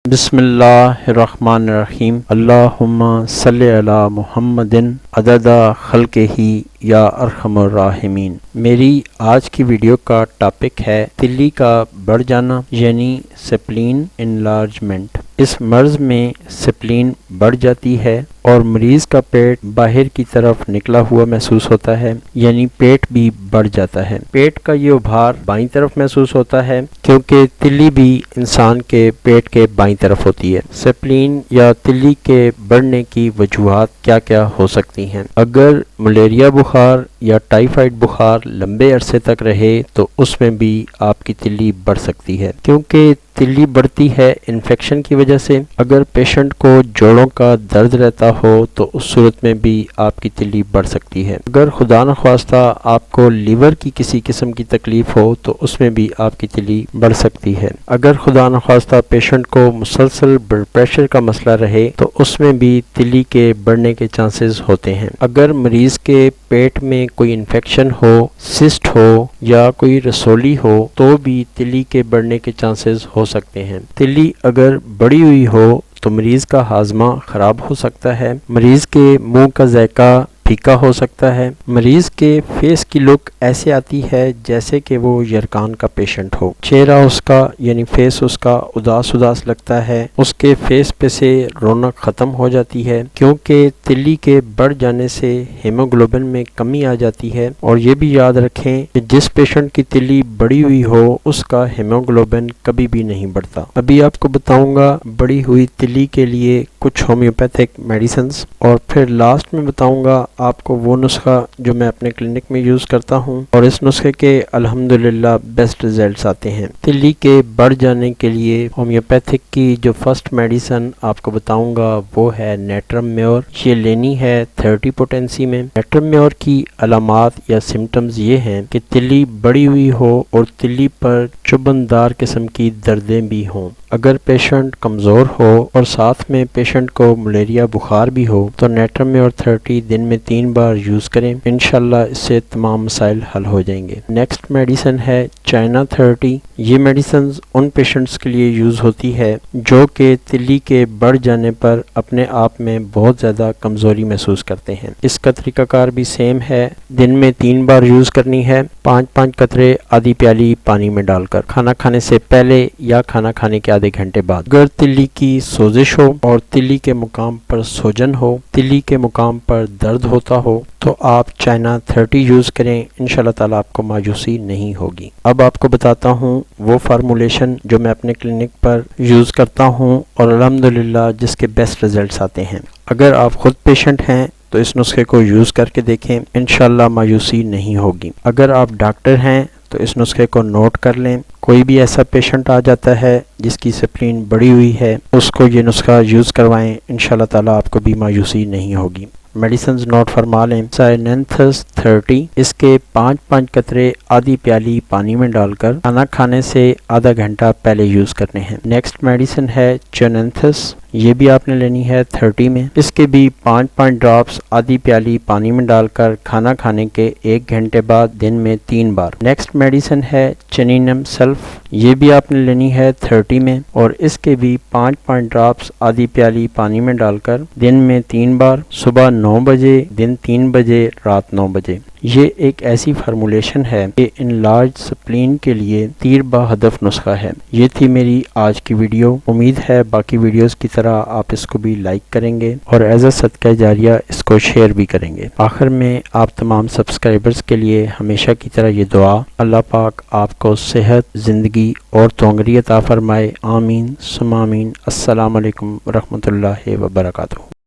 بسم اللہ الرحمن الرحیم اللہم صلی علی محمد عدد خلقہ یا ارحم الراحمین۔ میری آج کی ویڈیو کا ٹاپک ہے تلی کا بڑھ جانا یعنی سپلین انلارجمنٹ۔ اس مرض میں سپلین بڑھ جاتی ہے اور مریض کا پیٹ باہر کی طرف نکلا ہوا محسوس ہوتا ہے، یعنی پیٹ بھی بڑھ جاتا ہے۔ پیٹ کا یہ ابھار بائیں طرف محسوس ہوتا ہے کیونکہ تلی بھی انسان کے پیٹ کے بائیں طرف ہوتی ہے۔ سپلین یا تلی کے بڑھنے کی وجوہات کیا کیا ہو سکتی ہیں؟ اگر ملیریا بخار یا ٹائیفائڈ بخار لمبے عرصے تک رہے تو اس میں بھی آپ کی تلی بڑھ سکتی ہے، کیونکہ تلی بڑھتی ہے انفیکشن کی وجہ سے۔ اگر پیشنٹ کو جوڑوں کا درد رہتا ہو تو اس صورت میں بھی آپ کی تلی بڑھ سکتی ہے۔ اگر خدا نخواستہ آپ کو لیور کی کسی قسم کی تکلیف ہو تو اس میں بھی آپ کی تلی بڑھ سکتی ہے۔ اگر خدا نخواستہ پیشنٹ کو مسلسل بلڈ پریشر کا مسئلہ رہے تو اس میں بھی تلی کے بڑھنے کے چانسز ہوتے ہیں۔ اگر مریض کے پیٹ میں کوئی انفیکشن ہو، سسٹ ہو یا کوئی رسولی ہو تو بھی تلی کے بڑھنے کے چانسز ہو سکتے ہیں۔ تلی اگر بڑی ہوئی ہو تو مریض کا ہاضمہ خراب ہو سکتا ہے، مریض کے منہ کا ذائقہ پھیکا ہو سکتا ہے، مریض کے فیس کی لک ایسے آتی ہے جیسے کہ وہ یرکان کا پیشنٹ ہو، چہرہ اس کا یعنی فیس اس کا اداس لگتا ہے، اس کے فیس پہ سے رونق ختم ہو جاتی ہے، کیونکہ تلی کے بڑھ جانے سے ہیموگلوبن میں کمی آ جاتی ہے۔ اور یہ بھی یاد رکھیں کہ جس پیشنٹ کی تلی بڑی ہوئی ہو اس کا ہیموگلوبن کبھی بھی نہیں بڑھتا۔ ابھی آپ کو بتاؤں گا بڑی ہوئی تلی کے لیے کچھ ہومیوپیتھک میڈیسنز، اور پھر لاسٹ میں بتاؤں گا آپ کو وہ نسخہ جو میں اپنے کلینک میں یوز کرتا ہوں اور اس نسخے کے الحمدللہ بیسٹ ریزلٹس آتے ہیں۔ تلی کے بڑھ جانے کے لیے ہومیوپیتھک کی جو فرسٹ میڈیسن آپ کو بتاؤں گا وہ ہے نیٹرم میور۔ یہ لینی ہے 30 پوٹینسی میں۔ نیٹرم میور کی علامات یا سمٹمز یہ ہیں کہ تلی بڑی ہوئی ہو اور تلی پر چبھندار قسم کی دردیں بھی ہوں۔ اگر پیشنٹ کمزور ہو اور ساتھ میں پیشنٹ کو ملیریا بخار بھی ہو تو نیٹرم میور 30 دن میں 3 بار یوز کریں، انشاءاللہ اس سے تمام مسائل حل ہو جائیں گے۔ نیکسٹ میڈیسن ہے چائنا 30۔ یہ میڈیسنز ان پیشنٹس کے لیے یوز ہوتی ہے جو کہ تلی کے بڑھ جانے پر اپنے آپ میں بہت زیادہ کمزوری محسوس کرتے ہیں۔ اس کا طریقہ کار بھی سیم ہے، دن میں 3 بار یوز کرنی ہے، 5 قطرے آدھی پیالی پانی میں ڈال کر، کھانا کھانے سے پہلے یا کھانا کھانے کے آدھے گھنٹے بعد۔ اگر تلی کی سوزش ہو اور تلی کے مقام پر سوجن ہو، تلی کے مقام پر درد ہوتا ہو تو آپ چائنا 30 یوز کریں، انشاءاللہ تعالیٰ آپ کو مایوسی نہیں ہوگی۔ اب آپ کو بتاتا ہوں وہ فارمولیشن جو میں اپنے کلینک پر یوز کرتا ہوں اور الحمدللہ جس کے بیسٹ ریزلٹس آتے ہیں۔ اگر آپ خود پیشنٹ ہیں تو اس نسخے کو یوز کر کے دیکھیں، انشاءاللہ مایوسی نہیں ہوگی۔ اگر آپ ڈاکٹر ہیں تو اس نسخے کو نوٹ کر لیں۔ کوئی بھی ایسا پیشنٹ آ جاتا ہے جس کی سپلین بڑی ہوئی ہے اس کو یہ نسخہ یوز کروائیں، انشاءاللہ تعالیٰ آپ کو بھی مایوسی نہیں ہوگی۔ میڈیسنز نوٹ فرما لیں۔ سائنینتھس 30، اس کے 5 قطرے آدھی پیالی پانی میں ڈال کر کھانا کھانے سے آدھا گھنٹہ پہلے یوز کرنے ہیں۔ نیکسٹ میڈیسن ہے چونینتھس، یہ بھی آپ نے لینی ہے 30 میں۔ اس کے بھی 5 ڈراپس آدھی پیالی پانی میں ڈال کر کھانا کھانے کے 1 گھنٹے بعد دن میں 3 بار۔ نیکسٹ میڈیسن ہے چنینم سلف، یہ بھی آپ نے لینی ہے 30 میں، اور اس کے بھی 5 ڈراپس آدھی پیالی پانی میں ڈال کر دن میں 3 بار، صبح 9 بجے، دن 3 بجے، رات 9 بجے۔ یہ ایک ایسی فارمولیشن ہے کہ انلارج سپلین کے لیے تیر با ہدف نسخہ ہے۔ یہ تھی میری آج کی ویڈیو، امید ہے باقی ویڈیوز کی طرح آپ اس کو بھی لائک کریں گے اور ایز اے صدقہ جاریہ اس کو شیئر بھی کریں گے۔ آخر میں آپ تمام سبسکرائبرز کے لیے ہمیشہ کی طرح یہ دعا، اللہ پاک آپ کو صحت، زندگی اور تونگری عطا فرمائے، آمین ثم آمین۔ السلام علیکم ورحمۃ اللہ وبرکاتہ۔